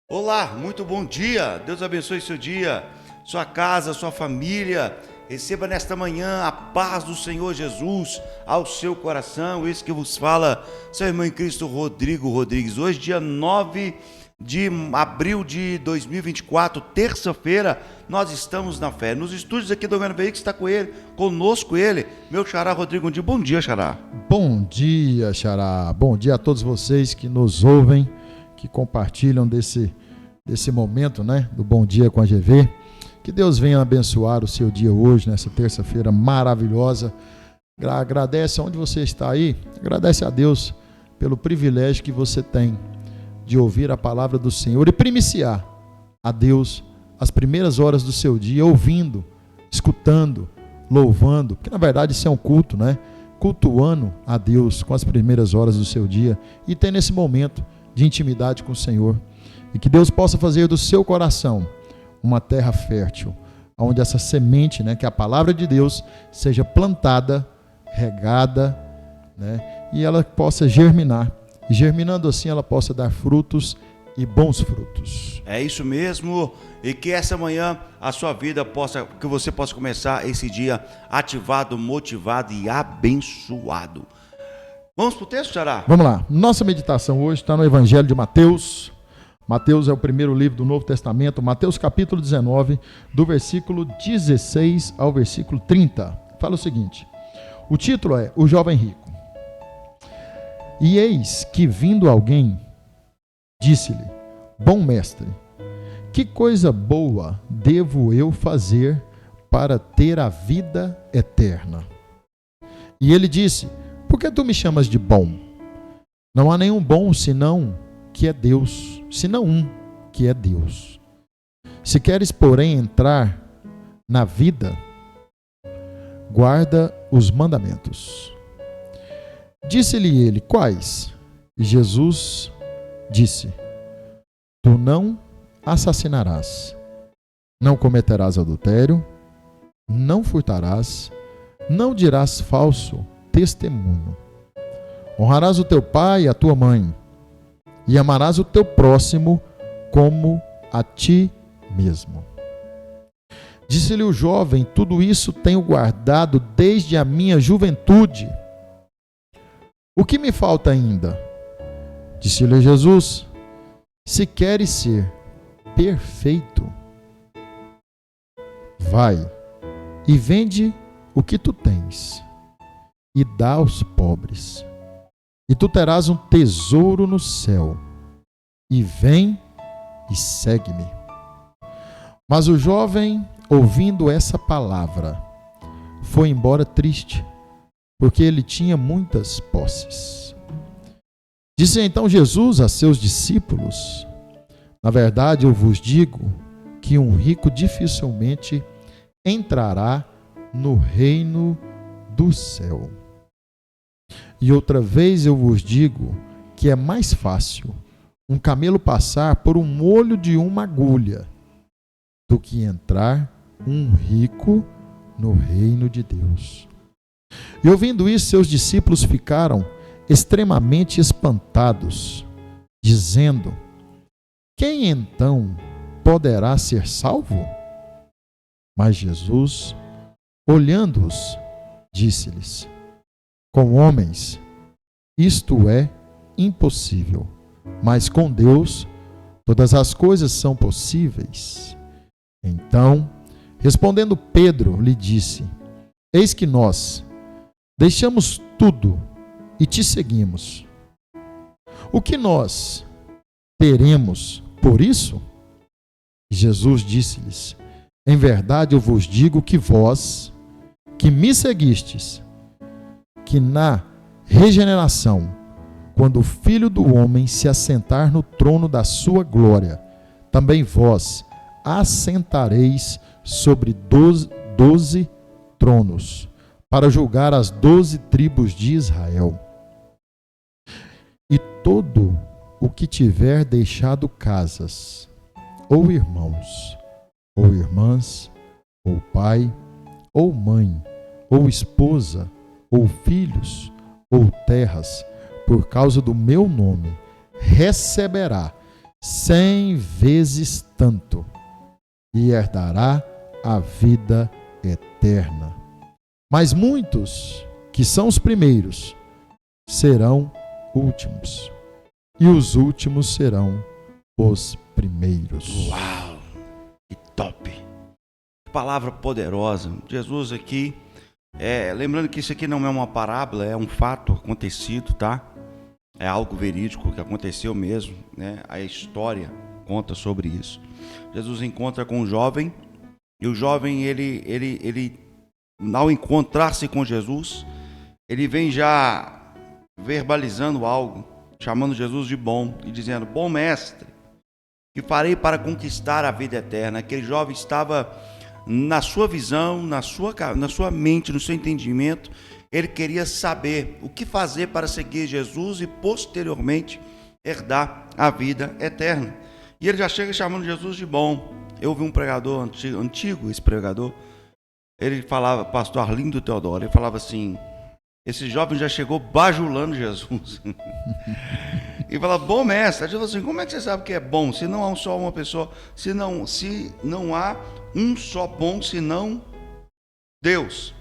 Olá, muito bom dia. Deus abençoe seu dia, sua casa, sua família. Receba nesta manhã a paz do Senhor Jesus ao seu coração. Esse que vos fala, seu irmão em Cristo, Rodrigo Rodrigues. Hoje, dia 9 de abril de 2024, terça-feira, nós estamos na fé. Nos estúdios aqui do Governo Veículos está conosco ele, meu xará Rodrigo. Bom dia, xará. Bom dia, xará. Bom dia a todos vocês que nos ouvem, que compartilham desse momento, né, do Bom Dia com a GV. Que Deus venha abençoar o seu dia hoje, nessa terça-feira maravilhosa. Agradece onde você está aí, agradece a Deus pelo privilégio que você tem de ouvir a palavra do Senhor e primiciar a Deus as primeiras horas do seu dia, ouvindo, escutando, louvando, porque na verdade isso é um culto, né? Cultuando a Deus com as primeiras horas do seu dia e ter nesse momento de intimidade com o Senhor. E que Deus possa fazer do seu coração uma terra fértil, onde essa semente, né, que é a palavra de Deus, seja plantada, regada, né, e ela possa germinar. E germinando assim, ela possa dar frutos e bons frutos. É isso mesmo. E que essa manhã a sua vida que você possa começar esse dia ativado, motivado e abençoado. Vamos para o texto, xará? Vamos lá. Nossa meditação hoje está no Evangelho de Mateus. Mateus é o primeiro livro do Novo Testamento. Mateus capítulo 19, do versículo 16 ao versículo 30. Fala o seguinte. O título é O Jovem Rico. E eis que vindo alguém, disse-lhe: Bom mestre, que coisa boa devo eu fazer para ter a vida eterna? E ele disse: Por que tu me chamas de bom? Não há nenhum bom senão que é Deus, senão um, que é Deus. Se queres, porém, entrar na vida, guarda os mandamentos. Disse-lhe ele: Quais? E Jesus disse: Tu não assassinarás, não cometerás adultério, não furtarás, não dirás falso testemunho. Honrarás o teu pai e a tua mãe, e amarás o teu próximo como a ti mesmo. Disse-lhe o jovem: Tudo isso tenho guardado desde a minha juventude. O que me falta ainda? Disse-lhe Jesus: Se queres ser perfeito, vai e vende o que tu tens e dá aos pobres, e tu terás um tesouro no céu, e vem e segue-me. Mas o jovem, ouvindo essa palavra, foi embora triste, porque ele tinha muitas posses. Disse então Jesus a seus discípulos: Na verdade eu vos digo que um rico dificilmente entrará no reino do céu. E outra vez eu vos digo que é mais fácil um camelo passar por um olho de uma agulha do que entrar um rico no reino de Deus. E ouvindo isso, seus discípulos ficaram extremamente espantados, dizendo: Quem então poderá ser salvo? Mas Jesus, olhando-os, disse-lhes: Com homens isto é impossível, mas com Deus todas as coisas são possíveis. Então, respondendo Pedro, lhe disse: Eis que nós deixamos tudo e te seguimos. O que nós teremos por isso? Jesus disse-lhes: Em verdade eu vos digo que vós, que me seguistes, que na regeneração, quando o Filho do Homem se assentar no trono da sua glória, também vós assentareis sobre 12 tronos, para julgar as 12 tribos de Israel. E todo o que tiver deixado casas, ou irmãos, ou irmãs, ou pai, ou mãe, ou esposa, ou filhos, ou terras, por causa do meu nome, receberá 100 vezes tanto, e herdará a vida eterna. Mas muitos, que são os primeiros, serão últimos, e os últimos serão os primeiros. Uau! Que top! Que palavra poderosa. Jesus aqui, lembrando que isso aqui não é uma parábola, é um fato acontecido, tá? É algo verídico que aconteceu mesmo, né? A história conta sobre isso. Jesus encontra com um jovem, e o jovem, ele ao encontrar-se com Jesus, ele vem já verbalizando algo, chamando Jesus de bom e dizendo: bom mestre, que farei para conquistar a vida eterna. Aquele jovem estava na sua visão, na sua mente, no seu entendimento. Ele queria saber o que fazer para seguir Jesus e posteriormente herdar a vida eterna. E ele já chega chamando Jesus de bom. Eu ouvi um pregador antigo, esse pregador, ele falava, pastor Arlindo Teodoro, ele falava assim: esse jovem já chegou bajulando Jesus. E fala: bom mestre. Jesus assim: como é que você sabe que é bom? Se não há só uma pessoa, se não há um só bom, senão Deus.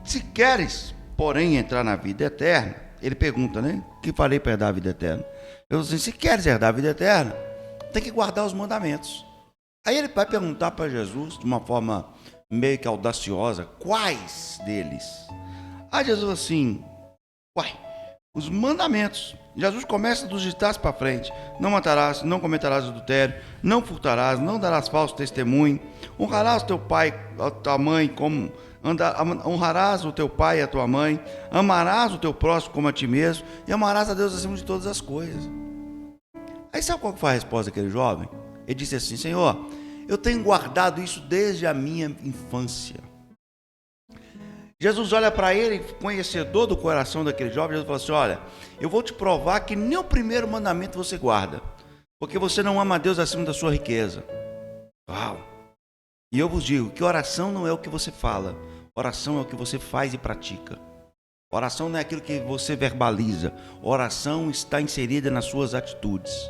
Se queres, porém, entrar na vida eterna, ele pergunta, né? O que farei para herdar a vida eterna? Eu assim: se queres herdar a vida eterna, tem que guardar os mandamentos. Aí ele vai perguntar para Jesus, de uma forma meio que audaciosa, quais deles? Aí Jesus assim: os mandamentos. Jesus começa dos ditados para frente: não matarás, não cometerás adultério, não furtarás, não darás falso testemunho, honrarás o teu pai, a tua mãe, honrarás o teu pai e a tua mãe, amarás o teu próximo como a ti mesmo, e amarás a Deus acima de todas as coisas. Aí sabe qual foi a resposta daquele jovem? Ele disse assim: Senhor, eu tenho guardado isso desde a minha infância. Jesus olha para ele, conhecedor do coração daquele jovem. Jesus fala assim: olha, eu vou te provar que nem o primeiro mandamento você guarda, porque você não ama a Deus acima da sua riqueza. Uau! E eu vos digo que oração não é o que você fala, oração é o que você faz e pratica. Oração não é aquilo que você verbaliza, oração está inserida nas suas atitudes.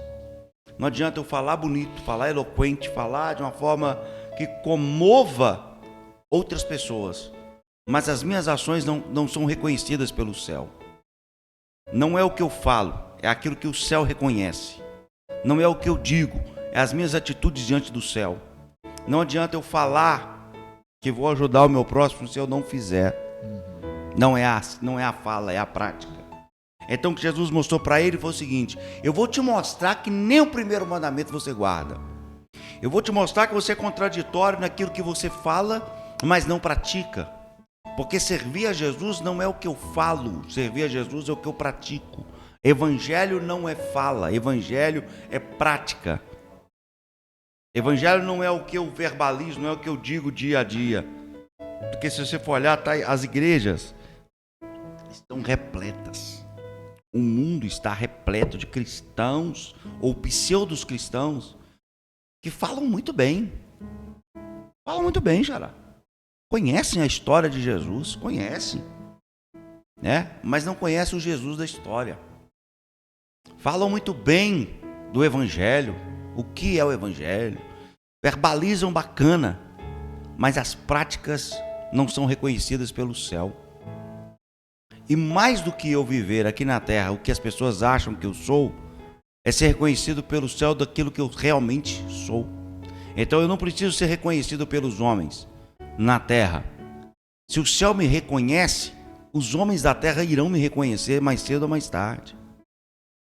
Não adianta eu falar bonito, falar eloquente, falar de uma forma que comova outras pessoas, mas as minhas ações não são reconhecidas pelo céu. Não é o que eu falo, é aquilo que o céu reconhece. Não é o que eu digo, é as minhas atitudes diante do céu. Não adianta eu falar que vou ajudar o meu próximo se eu não fizer. Não é a fala, é a prática. Então o que Jesus mostrou para ele foi o seguinte: eu vou te mostrar que nem o primeiro mandamento você guarda. Eu vou te mostrar que você é contraditório naquilo que você fala, mas não pratica. Porque servir a Jesus não é o que eu falo, servir a Jesus é o que eu pratico. Evangelho não é fala, evangelho é prática. Evangelho não é o que eu verbalizo, não é o que eu digo dia a dia. Porque se você for olhar, as igrejas estão repletas. O mundo está repleto de cristãos ou pseudos cristãos que falam muito bem. Falam muito bem, Xará. Conhecem a história de Jesus, conhecem, né? Mas não conhecem o Jesus da história. Falam muito bem do Evangelho, o que é o Evangelho, verbalizam bacana, mas as práticas não são reconhecidas pelo céu. E mais do que eu viver aqui na terra, o que as pessoas acham que eu sou, é ser reconhecido pelo céu daquilo que eu realmente sou. Então eu não preciso ser reconhecido pelos homens na terra. Se o céu me reconhece, os homens da terra irão me reconhecer mais cedo ou mais tarde,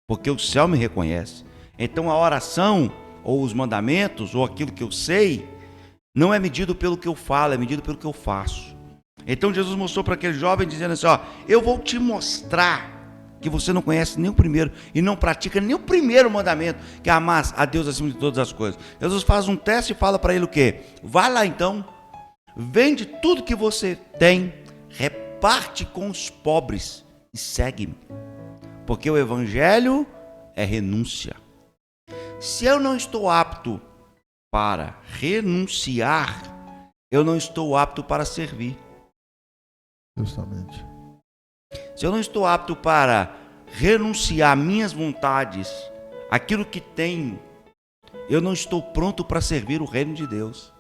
porque o céu me reconhece. Então a oração, ou os mandamentos, ou aquilo que eu sei, não é medido pelo que eu falo, é medido pelo que eu faço. Então Jesus mostrou para aquele jovem dizendo assim: ó, eu vou te mostrar que você não conhece nem o primeiro e não pratica nem o primeiro mandamento, que é amar a Deus acima de todas as coisas. Jesus faz um teste e fala para ele o quê? Vai lá então, vende tudo que você tem, reparte com os pobres e segue-me. Porque o evangelho é renúncia. Se eu não estou apto para renunciar, eu não estou apto para servir. Justamente. Se eu não estou apto para renunciar minhas vontades, aquilo que tem, eu não estou pronto para servir o reino de Deus.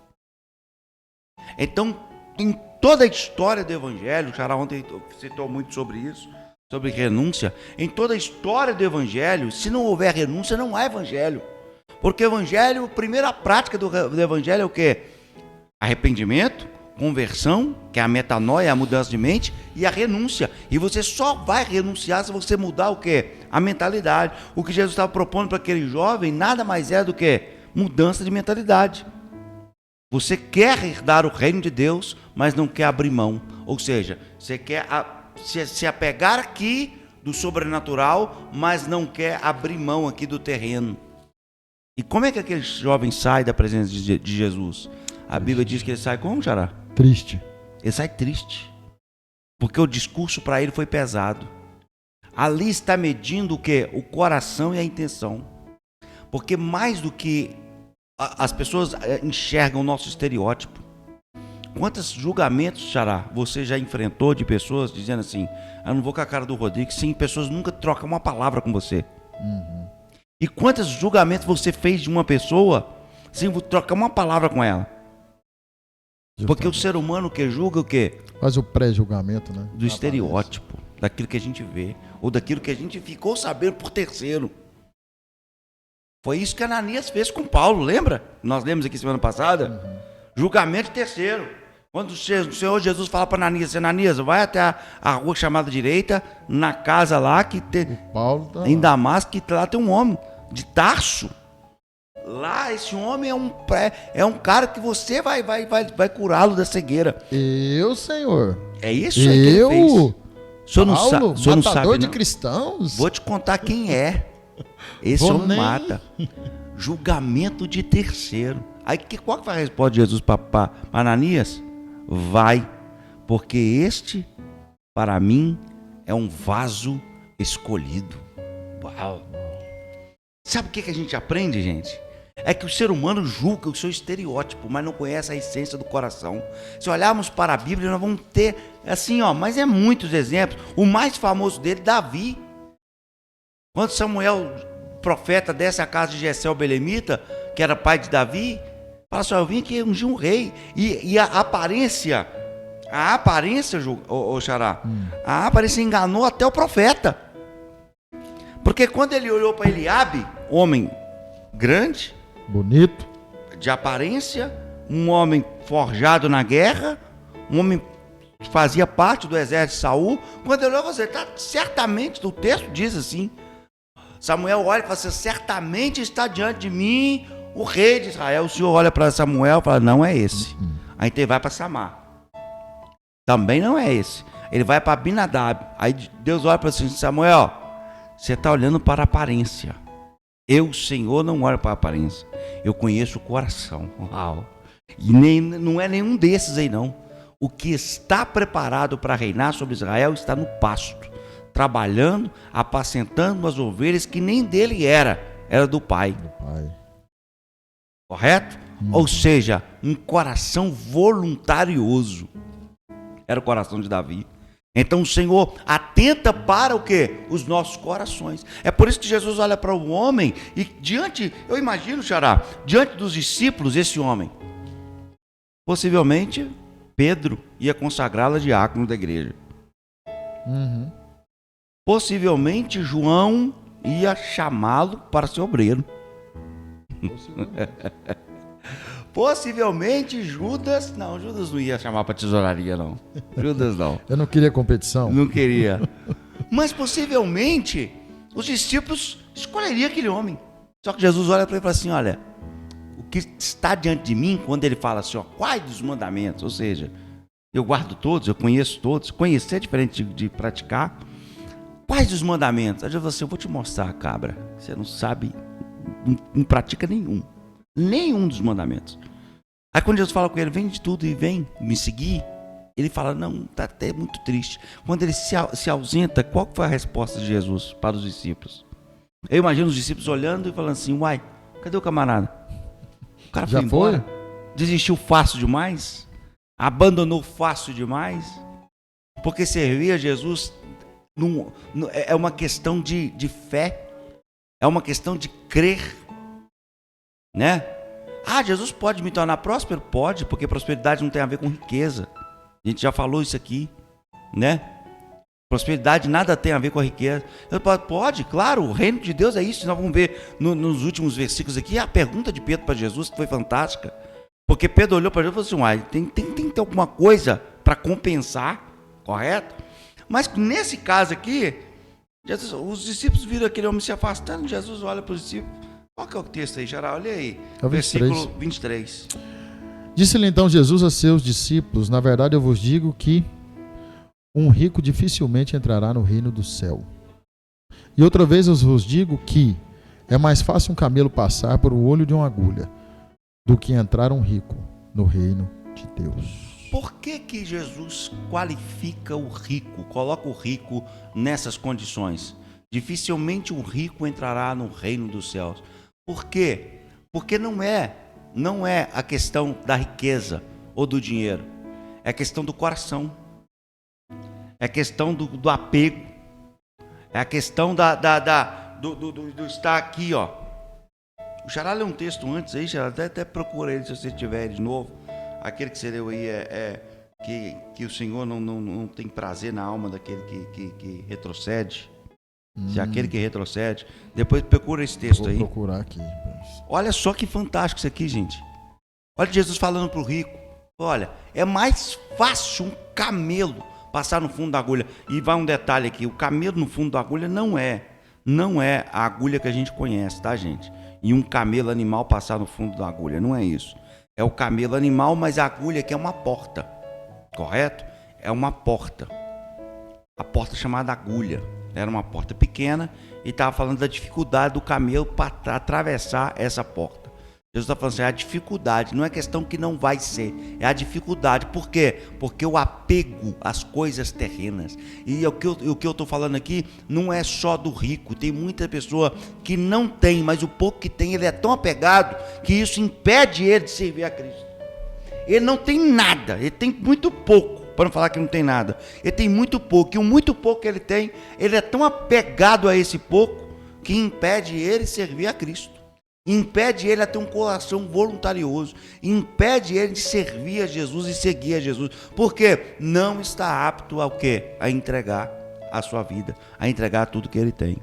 Então, em toda a história do Evangelho, o Xará ontem citou muito sobre isso, sobre renúncia. Em toda a história do Evangelho, se não houver renúncia, não há Evangelho. Porque o Evangelho, a primeira prática do Evangelho é o quê? Arrependimento, conversão, que é a metanoia, a mudança de mente, e a renúncia. E você só vai renunciar se você mudar o quê? A mentalidade. O que Jesus estava propondo para aquele jovem nada mais é do que mudança de mentalidade. Você quer herdar o reino de Deus, mas não quer abrir mão. Ou seja, você quer se apegar aqui do sobrenatural, mas não quer abrir mão aqui do terreno. E como é que aquele jovem sai da presença de Jesus? A Bíblia diz que ele sai como, Xará? Triste. Ele sai triste. Porque o discurso para ele foi pesado. Ali está medindo o quê? O coração e a intenção. Porque mais do que as pessoas enxergam o nosso estereótipo. Quantos julgamentos, Xará, você já enfrentou de pessoas dizendo assim, eu não vou com a cara do Rodrigo, sim, pessoas nunca trocam uma palavra com você. E quantos julgamentos você fez de uma pessoa sem trocar uma palavra com ela? Porque o ser humano que julga o quê? Faz o pré-julgamento, né? Do estereótipo, daquilo que a gente vê, ou daquilo que a gente ficou sabendo por terceiro. Foi isso que Ananias fez com Paulo, lembra? Nós lemos aqui semana passada. Julgamento de terceiro. Quando o Senhor Jesus fala para Ananias, Ananias, vai até a rua chamada direita, na casa lá que tem, Paulo tá em Damasco, que lá tem um homem de Tarso. Lá esse homem é um cara que você vai curá-lo da cegueira. Senhor. É isso aí que ele fez. O senhor não Matador sabe, de não? cristãos? Vou te contar quem é. Esse homem mata. Julgamento de terceiro. Aí qual que foi a resposta de Jesus para Ananias? Vai, porque este, para mim, é um vaso escolhido. Uau! Sabe o que a gente aprende, gente? É que o ser humano julga o seu estereótipo, mas não conhece a essência do coração. Se olharmos para a Bíblia, nós vamos ter, assim, mas é muitos exemplos. O mais famoso dele, Davi. Quando Samuel, profeta, desce à casa de Jessé o belemita, que era pai de Davi, fala assim, eu vim aqui ungir um rei. E a aparência, Xará, a aparência enganou até o profeta. Porque quando ele olhou para Eliabe, homem grande, bonito, de aparência, um homem forjado na guerra, um homem que fazia parte do exército de Saul, quando ele olhou, você certamente, o texto diz assim, Samuel olha e fala assim, certamente está diante de mim o rei de Israel. O Senhor olha para Samuel e fala, não é esse. Aí ele vai para Samar, também não é esse. Ele vai para Abinadab, aí Deus olha para assim, Samuel, você está olhando para a aparência. Eu, Senhor, não olho para a aparência. Eu conheço o coração. Uau. E não é nenhum desses aí, não. O que está preparado para reinar sobre Israel está no pasto, trabalhando, apacentando as ovelhas que nem dele era do pai. Correto? Ou seja, um coração voluntarioso. Era o coração de Davi. Então o Senhor atenta para o quê? Os nossos corações. É por isso que Jesus olha para o homem e eu imagino, Xará, diante dos discípulos, esse homem, possivelmente Pedro ia consagrá-lo a diácono da igreja. Possivelmente João ia chamá-lo para ser obreiro. Possivelmente Judas não ia chamar para tesouraria, não. Judas não. Eu não queria competição. Não queria. Mas possivelmente os discípulos escolheriam aquele homem. Só que Jesus olha para ele e fala assim, olha, o que está diante de mim, quando ele fala assim, quais dos mandamentos? Ou seja, eu guardo todos, eu conheço todos. Conhecer é diferente de praticar. Quais dos mandamentos? Aí Jesus fala assim, eu vou te mostrar, cabra. Você não sabe, não pratica nenhum. Nenhum dos mandamentos. Aí quando Jesus fala com ele, vende tudo e vem me seguir, ele fala, não, está até muito triste. Quando ele se ausenta, qual foi a resposta de Jesus para os discípulos? Eu imagino os discípulos olhando e falando assim, uai, cadê o camarada? O cara foi embora? Desistiu fácil demais? Abandonou fácil demais? Porque servir a Jesus é uma questão de fé. É uma questão de crer, né? Ah, Jesus pode me tornar próspero? Pode, porque prosperidade não tem a ver com riqueza. A gente já falou isso aqui, né? Prosperidade nada tem a ver com a riqueza. Pode, claro, o reino de Deus é isso. Nós vamos ver nos últimos versículos aqui a pergunta de Pedro para Jesus, que foi fantástica. Porque Pedro olhou para Jesus e falou assim, tem que ter alguma coisa para compensar, correto? Mas nesse caso aqui, Jesus, os discípulos viram aquele homem se afastando, Jesus olha para os discípulos. Qual que é o texto aí, Xará? Olha aí, é o versículo 23. Disse-lhe então Jesus a seus discípulos, na verdade eu vos digo que um rico dificilmente entrará no reino do céu. E outra vez eu vos digo que é mais fácil um camelo passar por o olho de uma agulha do que entrar um rico no reino de Deus. Por que Jesus qualifica o rico, coloca o rico nessas condições? Dificilmente um rico entrará no reino dos céus. Por quê? Porque não é a questão da riqueza ou do dinheiro, é a questão do coração, é a questão do apego, é a questão do estar aqui, ó. O Xará leu um texto antes aí, Xará, até procura ele se você tiver ele de novo. Aquele que você leu aí que o Senhor não tem prazer na alma daquele que retrocede. Se é aquele que retrocede. Depois procura esse texto aí. Vou procurar aqui. Olha só que fantástico isso aqui, gente. Olha Jesus falando para o rico. Olha, é mais fácil um camelo passar no fundo da agulha. E vai um detalhe aqui. O camelo no fundo da agulha não é a agulha que a gente conhece, tá, gente? E um camelo animal passar no fundo da agulha. Não é isso. É o camelo animal, mas a agulha aqui é uma porta. Correto? É uma porta. A porta chamada agulha. Era uma porta pequena e estava falando da dificuldade do camelo para atravessar essa porta. Jesus está falando assim, a dificuldade, não é questão que não vai ser, é a dificuldade. Por quê? Porque o apego às coisas terrenas. E o que eu estou falando aqui não é só do rico. Tem muita pessoa que não tem, mas o pouco que tem, ele é tão apegado que isso impede ele de servir a Cristo. Ele não tem nada, ele tem muito pouco. Para não falar que não tem nada, ele tem muito pouco, e o muito pouco que ele tem, ele é tão apegado a esse pouco, que impede ele servir a Cristo, impede ele a ter um coração voluntarioso, impede ele de servir a Jesus e seguir a Jesus, porque não está apto ao quê? A entregar a sua vida, a entregar tudo que ele tem.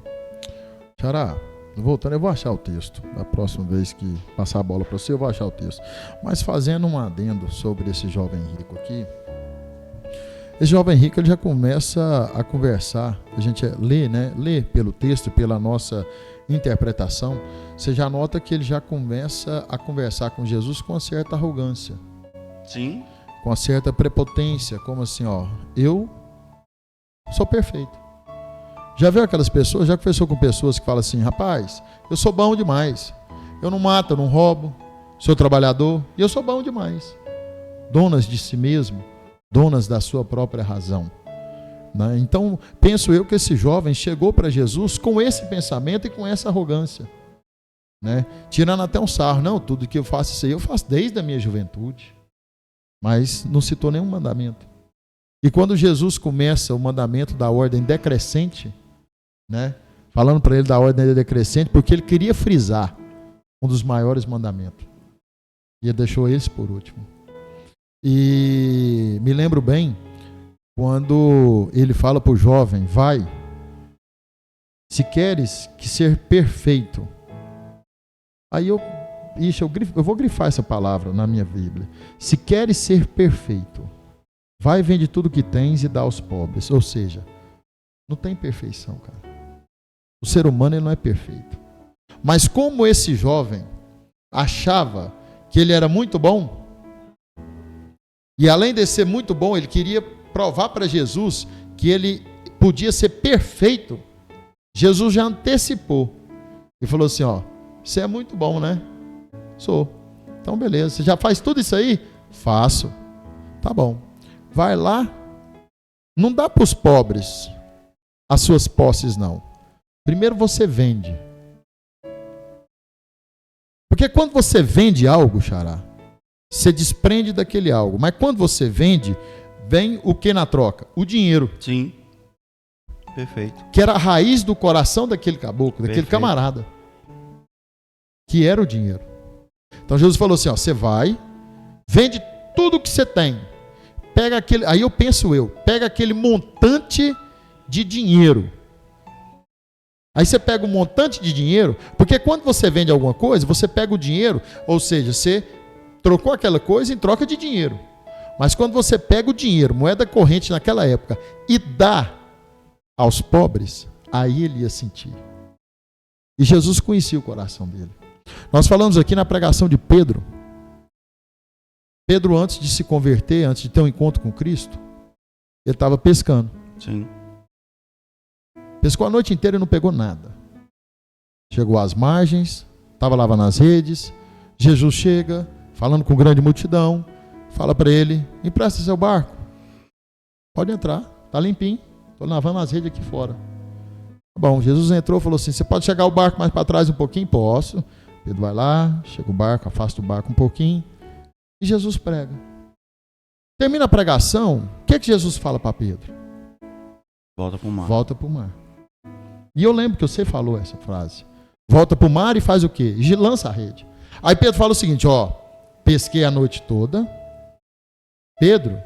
Xará, voltando, eu vou achar o texto, da próxima vez que passar a bola para você, eu vou achar o texto, mas fazendo um adendo sobre esse jovem rico aqui. Esse jovem rico, ele já começa a conversar, a gente lê, né? Lê pelo texto, pela nossa interpretação, você já nota que ele já começa a conversar com Jesus com uma certa arrogância. Sim. Com uma certa prepotência, como assim, ó, eu sou perfeito. Já viu aquelas pessoas, já conversou com pessoas que falam assim, rapaz, eu sou bom demais, eu não mato, eu não roubo, sou trabalhador, e eu sou bom demais. Donas de si mesmo, donas da sua própria razão. Né? Então, penso eu que esse jovem chegou para Jesus com esse pensamento e com essa arrogância. Né? Tirando até um sarro. Não, tudo que eu faço isso aí, eu faço desde a minha juventude. Mas não citou nenhum mandamento. E quando Jesus começa o mandamento da ordem decrescente, né? Falando para ele da ordem decrescente, porque ele queria frisar um dos maiores mandamentos. E ele deixou esse por último. E me lembro bem quando ele fala para o jovem, vai, se queres que ser perfeito. Aí eu vou grifar essa palavra na minha Bíblia. Se queres ser perfeito, vai, vende tudo que tens e dá aos pobres. Ou seja, não tem perfeição, cara. O ser humano, ele não é perfeito. Mas como esse jovem achava que ele era muito bom, e além de ser muito bom, ele queria provar para Jesus que ele podia ser perfeito, Jesus já antecipou e falou assim, ó, você é muito bom, né? Sou. Então beleza, você já faz tudo isso aí? Faço. Tá bom. Vai lá, não dá para os pobres as suas posses não. Primeiro você vende. Porque quando você vende algo, Xará, você desprende daquele algo. Mas quando você vende, vem o que na troca? O dinheiro. Sim. Perfeito. Que era a raiz do coração daquele caboclo, daquele camarada. Que era o dinheiro. Então Jesus falou assim, ó, você vai, vende tudo que você tem. Pega aquele, aí eu penso pega aquele montante de dinheiro. Aí você pega um montante de dinheiro, porque quando você vende alguma coisa, você pega o dinheiro, ou seja, você trocou aquela coisa em troca de dinheiro. Mas quando você pega o dinheiro, moeda corrente naquela época, e dá aos pobres, aí ele ia sentir. E Jesus conhecia o coração dele. Nós falamos aqui na pregação de Pedro. Pedro, antes de se converter, antes de ter um encontro com Cristo, ele estava pescando. Sim. Pescou a noite inteira e não pegou nada. Chegou às margens, estava lavando as redes. Jesus chega, falando com grande multidão, fala para ele, empresta seu barco. Pode entrar, está limpinho. Estou lavando as redes aqui fora. Bom, Jesus entrou e falou assim, você pode chegar o barco mais para trás um pouquinho? Posso. Pedro vai lá, chega o barco, afasta o barco um pouquinho. E Jesus prega. Termina a pregação, o que Jesus fala para Pedro? Volta para o mar. Volta para o mar. E eu lembro que você falou essa frase. Volta para o mar e faz o quê? Lança a rede. Aí Pedro fala o seguinte, ó, pesquei a noite toda. Pedro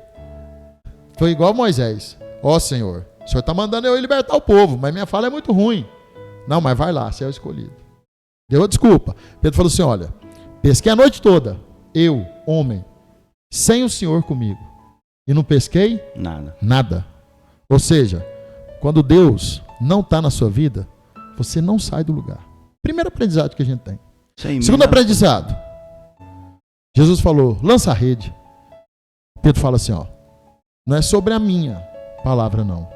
foi igual Moisés. Ó Senhor, o Senhor está mandando eu libertar o povo, mas minha fala é muito ruim. Não, mas vai lá, você é o escolhido. Deu a desculpa. Pedro falou assim, olha, pesquei a noite toda. Eu, homem, sem o Senhor comigo. E não pesquei? Nada. Ou seja, quando Deus não está na sua vida, você não sai do lugar. Primeiro aprendizado que a gente tem. Segundo aprendizado. Jesus falou, lança a rede. Pedro fala assim, ó, não é sobre a minha palavra não.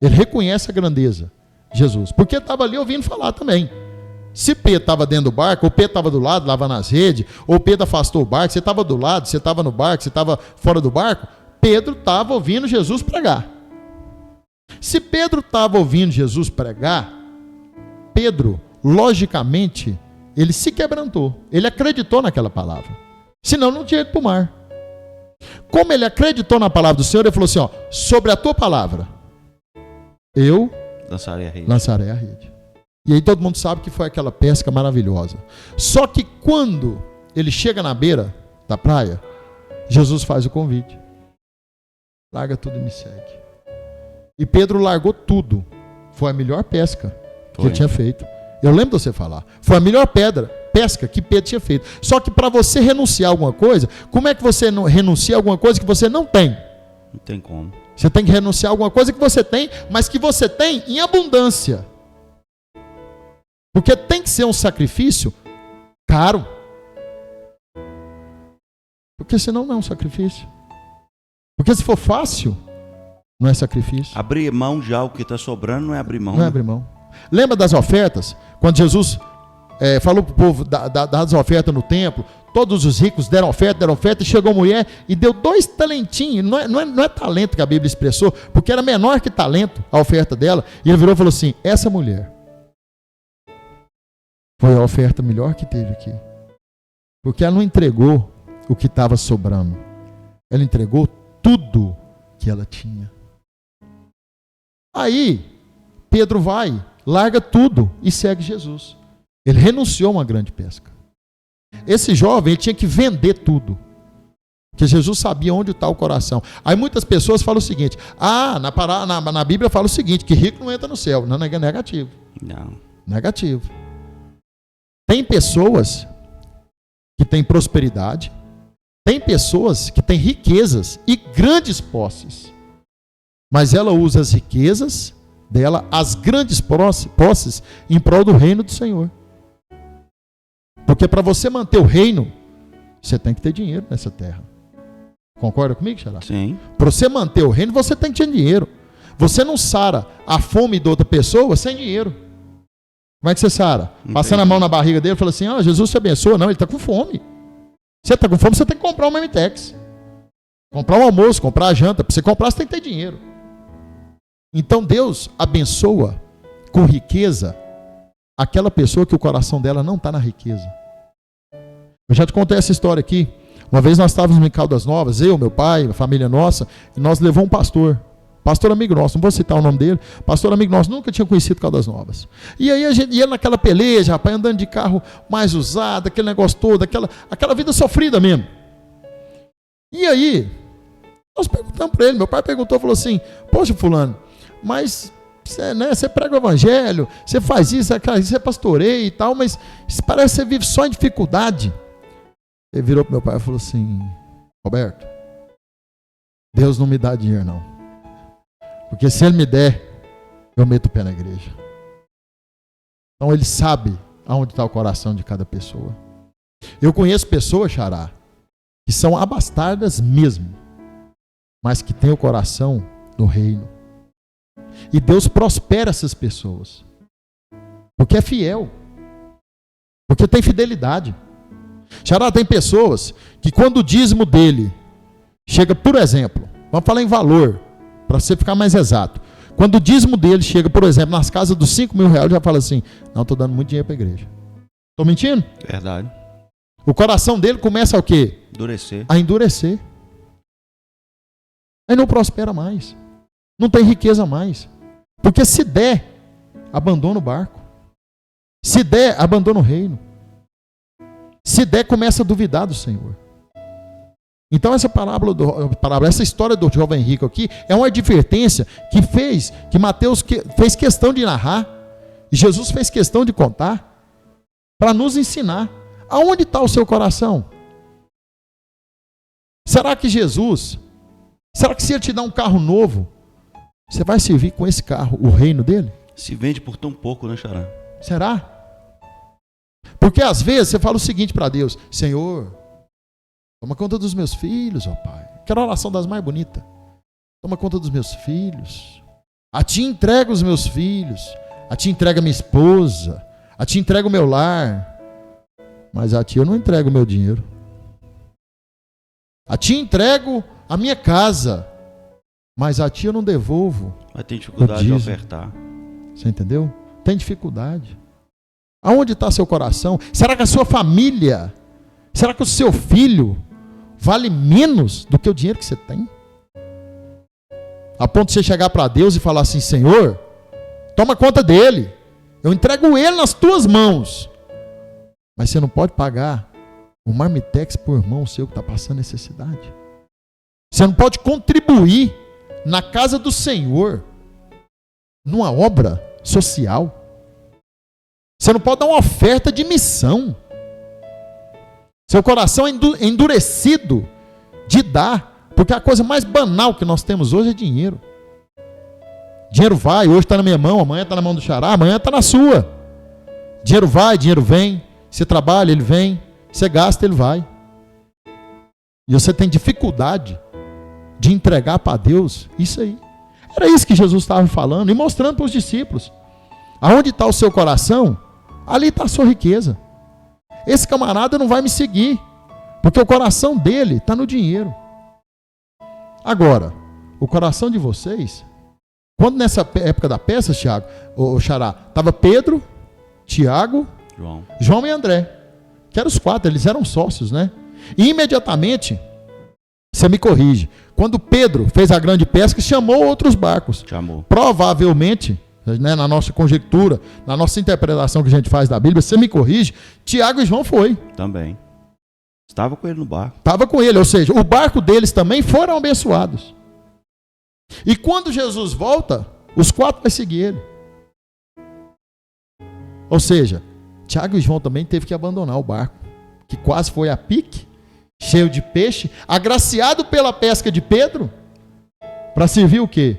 Ele reconhece a grandeza de Jesus. Porque estava ali ouvindo falar também. Se Pedro estava dentro do barco, ou Pedro estava do lado, lavando as redes, ou Pedro afastou o barco, você estava do lado, você estava no barco, você estava fora do barco, Pedro estava ouvindo Jesus pregar. Se Pedro estava ouvindo Jesus pregar, Pedro, logicamente, ele se quebrantou. Ele acreditou naquela palavra. Senão não tinha ido para o mar. Como ele acreditou na palavra do Senhor, ele falou assim, ó, sobre a tua palavra, eu lançarei a rede. E aí todo mundo sabe que foi aquela pesca maravilhosa. Só que quando ele chega na beira da praia, Jesus faz o convite. Larga tudo e me segue. E Pedro largou tudo. Foi a melhor pesca que ele tinha feito. Eu lembro de você falar. Foi a melhor pesca que Pedro tinha feito. Só que para você renunciar a alguma coisa, como é que você não renuncia a alguma coisa que você não tem? Não tem como. Você tem que renunciar a alguma coisa que você tem, mas que você tem em abundância. Porque tem que ser um sacrifício caro. Porque senão não é um sacrifício. Porque se for fácil, não é sacrifício. Abrir mão de algo que está sobrando não é abrir mão. Não é abrir mão. Lembra das ofertas? Quando Jesus falou para o povo das ofertas no templo, todos os ricos deram oferta, e chegou a mulher e deu 2 talentinhos. Não é talento que a Bíblia expressou, porque era menor que talento a oferta dela. E ele virou e falou assim, essa mulher foi a oferta melhor que teve aqui. Porque ela não entregou o que estava sobrando. Ela entregou tudo que ela tinha. Aí, Pedro vai, larga tudo e segue Jesus. Ele renunciou a uma grande pesca. Esse jovem, ele tinha que vender tudo. Porque Jesus sabia onde está o coração. Aí muitas pessoas falam o seguinte, na Bíblia fala o seguinte, que rico não entra no céu. Não, é negativo. Não. Negativo. Tem pessoas que têm prosperidade, tem pessoas que têm riquezas e grandes posses, mas ela usa as riquezas dela, as grandes posses, em prol do reino do Senhor. Porque para você manter o reino, você tem que ter dinheiro nessa terra. Concorda comigo, Xará? Sim. Para você manter o reino, você tem que ter dinheiro. Você não sara a fome de outra pessoa sem dinheiro. Como é que você sara? Passando a mão na barriga dele e fala assim, Jesus te abençoa. Não, ele está com fome. Você está com fome, você tem que comprar um Memitex. Comprar um almoço, comprar a janta. Para você comprar, você tem que ter dinheiro. Então Deus abençoa com riqueza aquela pessoa que o coração dela não está na riqueza. Eu já te contei essa história aqui. Uma vez nós estávamos em Caldas Novas, eu, meu pai, a família nossa, e nós levamos um pastor pastor amigo nosso, não vou citar o nome dele, pastor amigo nosso, nunca tinha conhecido Caldas Novas. E aí a gente ia naquela peleja, rapaz, andando de carro mais usado, aquele negócio todo, aquela vida sofrida mesmo. E aí, nós perguntamos para ele, meu pai perguntou, falou assim, poxa fulano, mas você prega o evangelho, você faz isso, você pastoreia e tal, mas parece que você vive só em dificuldade. Ele virou para meu pai e falou assim, Roberto, Deus não me dá dinheiro não, porque se Ele me der, eu meto o pé na igreja. Então Ele sabe aonde está o coração de cada pessoa. Eu conheço pessoas, Xará, que são abastardas mesmo, mas que têm o coração no reino. E Deus prospera essas pessoas, porque é fiel, porque tem fidelidade. Xará, tem pessoas que quando o dízimo dele chega, por exemplo, vamos falar em valor, para você ficar mais exato. Quando o dízimo dele chega, por exemplo, nas casas dos 5 mil reais, ele já fala assim, não, estou dando muito dinheiro para a igreja. Estou mentindo? Verdade. O coração dele começa a o quê? Endurecer. A endurecer. Aí não prospera mais. Não tem riqueza mais. Porque se der, abandona o barco. Se der, abandona o reino. Se der, começa a duvidar do Senhor. Então essa essa história do jovem rico aqui é uma advertência que Mateus fez questão de narrar, e Jesus fez questão de contar, para nos ensinar. Aonde está o seu coração? Será que será que se Ele te dá um carro novo, você vai servir com esse carro o reino dele? Se vende por tão pouco, né, Xará? Será? Porque às vezes você fala o seguinte para Deus, Senhor, toma conta dos meus filhos, ó Pai. Quero a oração das mais bonitas. Toma conta dos meus filhos. A Ti entrego os meus filhos. A Ti entrega a minha esposa. A Ti entrego o meu lar. Mas a Ti eu não entrego o meu dinheiro. A Ti entrego a minha casa. Mas a Ti eu não devolvo. Mas tem dificuldade de ofertar. Você entendeu? Tem dificuldade. Aonde está seu coração? Será que a sua família, será que o seu filho vale menos do que o dinheiro que você tem? A ponto de você chegar para Deus e falar assim, Senhor, toma conta dele. Eu entrego ele nas tuas mãos. Mas você não pode pagar um marmitex por irmão seu que está passando necessidade. Você não pode contribuir na casa do Senhor, numa obra social. Você não pode dar uma oferta de missão. Seu coração é endurecido de dar, porque a coisa mais banal que nós temos hoje é dinheiro. Dinheiro vai, hoje está na minha mão, amanhã está na mão do Xará, amanhã está na sua. Dinheiro vai, dinheiro vem. Você trabalha, ele vem. Você gasta, ele vai. E você tem dificuldade de entregar para Deus isso aí. Era isso que Jesus estava falando e mostrando para os discípulos. Aonde está o seu coração, ali está a sua riqueza. Esse camarada não vai me seguir, porque o coração dele está no dinheiro. Agora, o coração de vocês, quando nessa época da peça, Tiago, o Xará, estava Pedro, Tiago, João e André, que eram os 4, eles eram sócios, né? E imediatamente, você me corrige, quando Pedro fez a grande pesca, chamou outros barcos. Chamou. Provavelmente, né, na nossa conjectura, na nossa interpretação que a gente faz da Bíblia, você me corrige, Tiago e João foi. Também. Estava com ele no barco. Estava com ele, ou seja, o barco deles também foram abençoados. E quando Jesus volta, os 4 vão seguir ele. Ou seja, Tiago e João também teve que abandonar o barco, que quase foi a pique, cheio de peixe, agraciado pela pesca de Pedro, para servir o quê?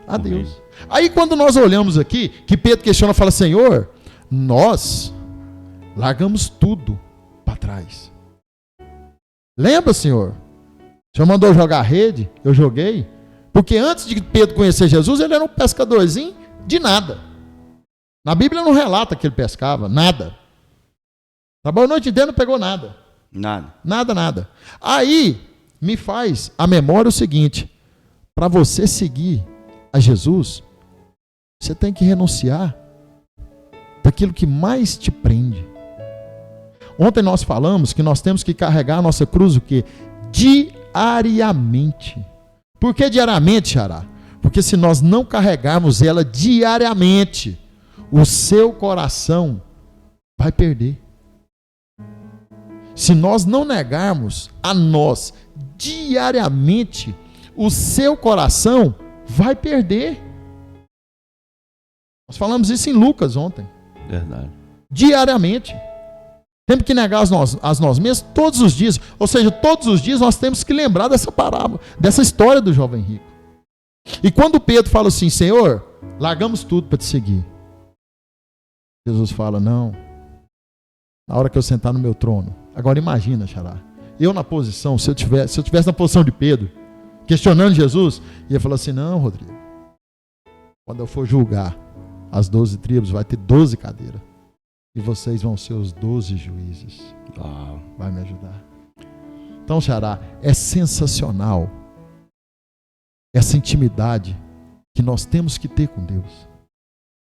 A Deus. Aí quando nós olhamos aqui, que Pedro questiona, fala, Senhor, nós largamos tudo para trás. Lembra, Senhor? O Senhor mandou jogar a rede, eu joguei, porque antes de Pedro conhecer Jesus, ele era um pescadorzinho de nada. Na Bíblia não relata que ele pescava, nada. Trabalhou a noite inteira, não pegou nada. Nada. Aí, me faz a memória o seguinte, para você seguir a Jesus, você tem que renunciar daquilo que mais te prende. Ontem nós falamos que nós temos que carregar a nossa cruz o quê? Diariamente. Por que diariamente, Xará? Porque se nós não carregarmos ela diariamente, o seu coração vai perder. Se nós não negarmos a nós diariamente, o seu coração vai perder. Nós falamos isso em Lucas ontem. Verdade. Diariamente. Temos que negar as nós mesmos todos os dias. Ou seja, todos os dias nós temos que lembrar dessa parábola, dessa história do jovem rico. E quando Pedro fala assim, Senhor, largamos tudo para te seguir. Jesus fala, não, na hora que eu sentar no meu trono. Agora imagina, Xará, eu na posição, se eu tivesse na posição de Pedro, questionando Jesus, ia falar assim, não, Rodrigo, quando eu for julgar as 12 tribos, vai ter 12 cadeiras. E vocês vão ser os 12 juízes. Vai me ajudar. Então, Xará, é sensacional essa intimidade que nós temos que ter com Deus.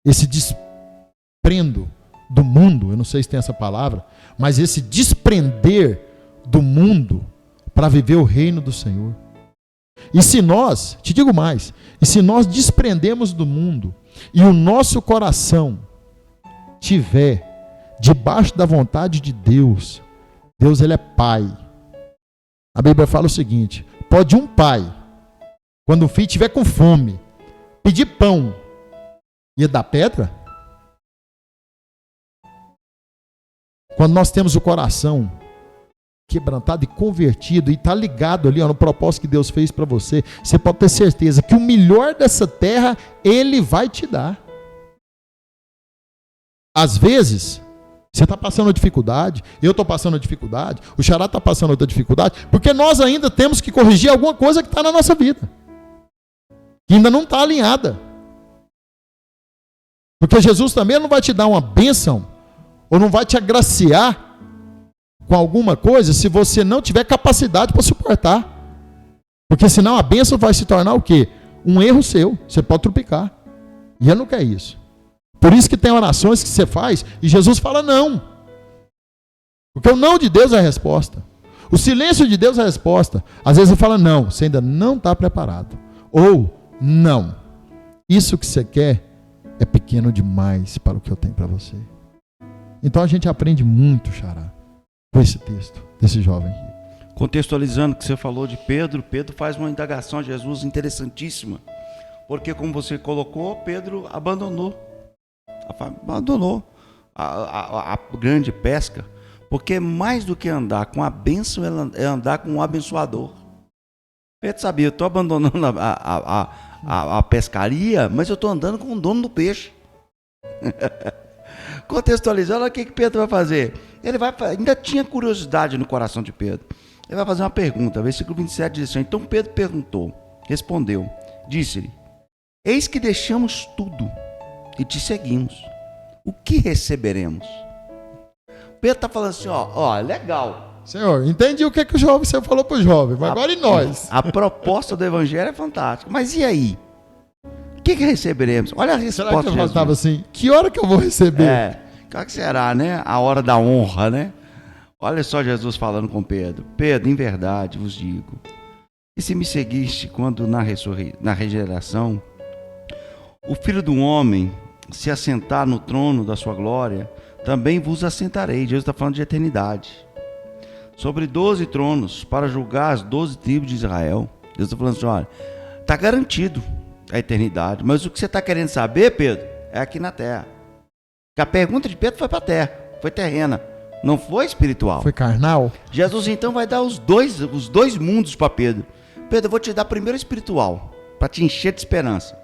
Esse desprendo do mundo, eu não sei se tem essa palavra, mas esse desprender do mundo para viver o reino do Senhor. E se nós, te digo mais, e se nós desprendemos do mundo e o nosso coração tiver debaixo da vontade de Deus, Deus ele é pai. A Bíblia fala o seguinte, pode um pai, quando o filho estiver com fome, pedir pão, ia dar pedra? Quando nós temos o coração quebrantado e convertido e está ligado ali no propósito que Deus fez para você, você pode ter certeza que o melhor dessa terra Ele vai te dar. Às vezes, você está passando dificuldade, eu estou passando dificuldade, o Xará está passando outra dificuldade, porque nós ainda temos que corrigir alguma coisa que está na nossa vida, que ainda não está alinhada. Porque Jesus também não vai te dar uma bênção, ou não vai te agraciar com alguma coisa, se você não tiver capacidade para suportar. Porque senão a bênção vai se tornar o quê? Um erro seu, você pode trupicar. E Ele não quer isso. Por isso que tem orações que você faz e Jesus fala não. Porque o não de Deus é a resposta. O silêncio de Deus é a resposta. Às vezes ele fala não, você ainda não está preparado. Ou não, isso que você quer é pequeno demais para o que eu tenho para você. Então a gente aprende muito, Xará, com esse texto desse jovem rico. Contextualizando o que você falou de Pedro, Pedro faz uma indagação a Jesus interessantíssima. Porque como você colocou, Pedro abandonou a grande pesca, porque mais do que andar com a bênção é andar com o abençoador. Pedro sabia, eu estou abandonando a pescaria, mas eu estou andando com o dono do peixe. Contextualizando, olha o que Pedro vai fazer. Ele vai, ainda tinha curiosidade no coração de Pedro. Ele vai fazer uma pergunta, versículo 27 diz assim, então Pedro respondeu, disse-lhe, eis que deixamos tudo e te seguimos. O que receberemos? Pedro está falando assim, ó, legal. Senhor, entendi o que o jovem, você falou para o jovem, mas agora e nós? A proposta do evangelho é fantástica. Mas e aí? O que receberemos? Olha a resposta. Será que ele falava assim, que hora que eu vou receber? Qual que será, né? A hora da honra, né? Olha só Jesus falando com Pedro. Pedro, em verdade vos digo, e se me seguiste quando na regeneração, o Filho do Homem se assentar no trono da sua glória, também vos assentarei. Jesus está falando de eternidade. Sobre 12 tronos, para julgar as 12 tribos de Israel. Jesus está falando assim, olha, está garantido a eternidade. Mas o que você está querendo saber, Pedro, é aqui na terra. Porque a pergunta de Pedro foi para a terra, foi terrena, não foi espiritual. Foi carnal. Jesus então vai dar os dois mundos para Pedro. Pedro, eu vou te dar primeiro espiritual, para te encher de esperança.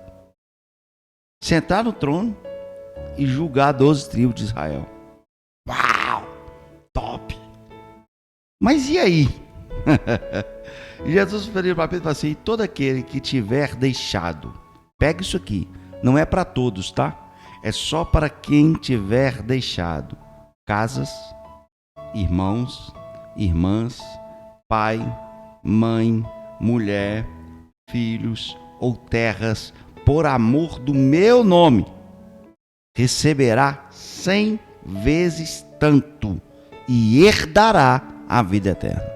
Sentar no trono e julgar 12 tribos de Israel. Uau! Top! Mas e aí? Jesus falou para Pedro e falou assim, todo aquele que tiver deixado, pega isso aqui, não é para todos, tá? É só para quem tiver deixado casas, irmãos, irmãs, pai, mãe, mulher, filhos ou terras, por amor do meu nome, receberá 100 vezes tanto e herdará a vida eterna.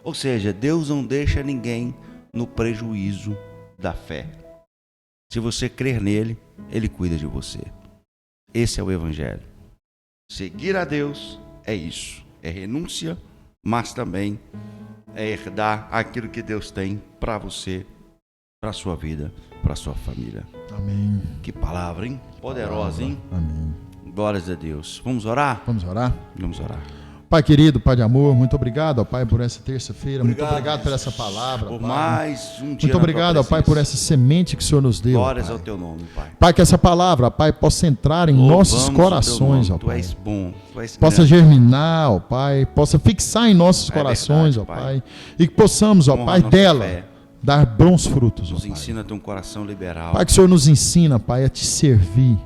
Ou seja, Deus não deixa ninguém no prejuízo da fé. Se você crer nele, ele cuida de você. Esse é o Evangelho. Seguir a Deus é isso. É renúncia, mas também é herdar aquilo que Deus tem para você, para a sua vida, para a sua família. Amém. Que palavra, hein? Poderosa, hein? Amém. Glórias a Deus. Vamos orar? Vamos orar? Vamos orar. Pai querido, Pai de amor, muito obrigado, ó Pai, por essa terça-feira. Muito Obrigado, obrigado por Jesus, essa palavra, por Pai. mais um dia Muito na tua obrigado, ó Pai, presença. por essa semente que o Senhor nos deu. Glórias Pai. ao teu nome, Pai. Pai, que essa palavra, ó Pai, possa entrar em Louvamos nossos o teu corações, nome. ó Tu Pai. és bom, tu és Possa grande. germinar, ó Pai, possa fixar em nossos É corações, verdade, ó Pai. Pai, e que possamos, ó Honra Pai, a nossa dela fé. dar bons frutos, ó Nos Pai. ensina a ter um coração liberal. Pai, que o Senhor nos ensina, Pai, a te servir.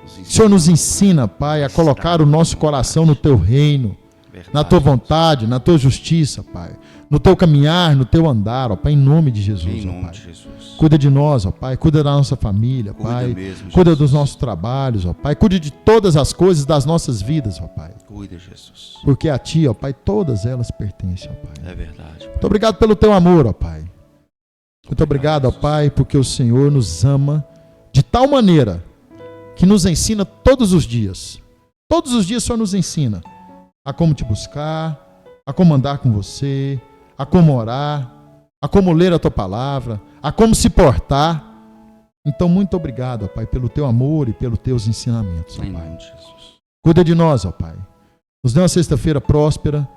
Nos O Senhor nos ensina, Pai, a colocar o nosso coração no teu reino, Verdade. na tua vontade, na tua justiça, Pai. No teu caminhar, no teu andar, ó Pai, em nome de Jesus, Em ó nome Pai. de Jesus. Cuida de nós, ó Pai, cuida da nossa família, Cuida Pai. mesmo, Cuida Jesus. dos nossos trabalhos, ó Pai. Cuide de todas as coisas das nossas vidas, ó Pai. Cuida, Jesus. Porque a Ti, ó Pai, todas elas pertencem, ó Pai. É verdade. Muito obrigado pelo Teu amor, ó Pai. Muito obrigado, ó Pai, porque o Senhor nos ama de tal maneira que nos ensina todos os dias. Todos os dias o Senhor nos ensina a como te buscar, a como andar com você, a como orar, a como ler a Tua palavra, a como se portar. Então, muito obrigado, ó Pai, pelo Teu amor e pelos Teus ensinamentos, ó Em Pai. nome de Jesus. Cuida de nós, ó Pai. Nos dê uma sexta-feira próspera,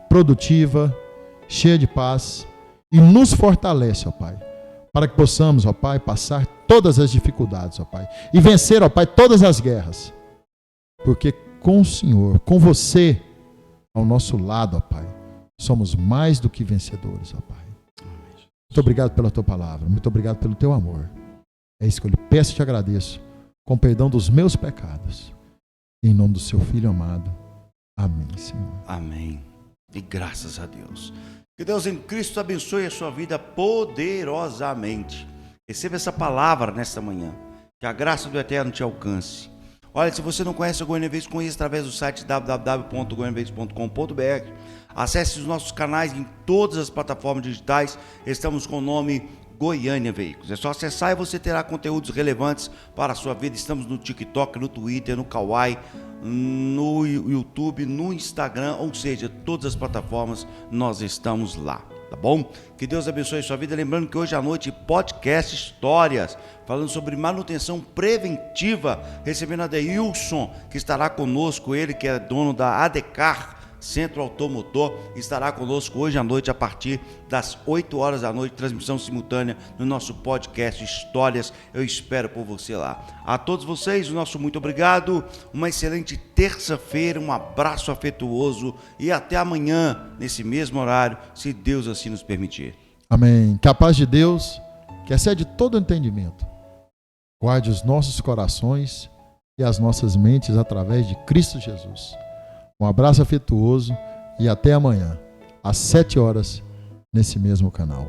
produtiva, cheia de paz e nos fortalece, ó Pai, para que possamos, ó Pai, passar todas as dificuldades, ó Pai, e vencer, ó Pai, todas as guerras. Porque com o Senhor, com você ao nosso lado, ó Pai, somos mais do que vencedores, ó Pai. Muito obrigado pela Tua palavra, muito obrigado pelo Teu amor. É isso que eu lhe peço e te agradeço, com perdão dos meus pecados. Em nome do Seu Filho amado. Amém, Senhor. Amém. E graças a Deus. Que Deus em Cristo abençoe a sua vida poderosamente. Receba essa palavra nesta manhã. Que a graça do Eterno te alcance. Olha, se você não conhece a Goiânia Vez, conheça através do site www.goianiavez.com.br. Acesse os nossos canais em todas as plataformas digitais. Estamos com o nome Goiânia Veículos. É só acessar e você terá conteúdos relevantes para a sua vida. Estamos no TikTok, no Twitter, no Kawaii, no YouTube, no Instagram, ou seja, todas as plataformas nós estamos lá, tá bom? Que Deus abençoe a sua vida. Lembrando que hoje à noite, podcast Histórias, falando sobre manutenção preventiva, recebendo a Deilson, que estará conosco, ele que é dono da Adecar Centro Automotor, estará conosco hoje à noite a partir das 8 horas da noite, transmissão simultânea no nosso podcast Histórias. Eu espero por você lá. A todos vocês, o nosso muito obrigado, uma excelente terça-feira, um abraço afetuoso e até amanhã, nesse mesmo horário, se Deus assim nos permitir. Amém. Que a paz de Deus, que excede todo entendimento, guarde os nossos corações e as nossas mentes através de Cristo Jesus. Um abraço afetuoso e até amanhã, às 7 horas, nesse mesmo canal.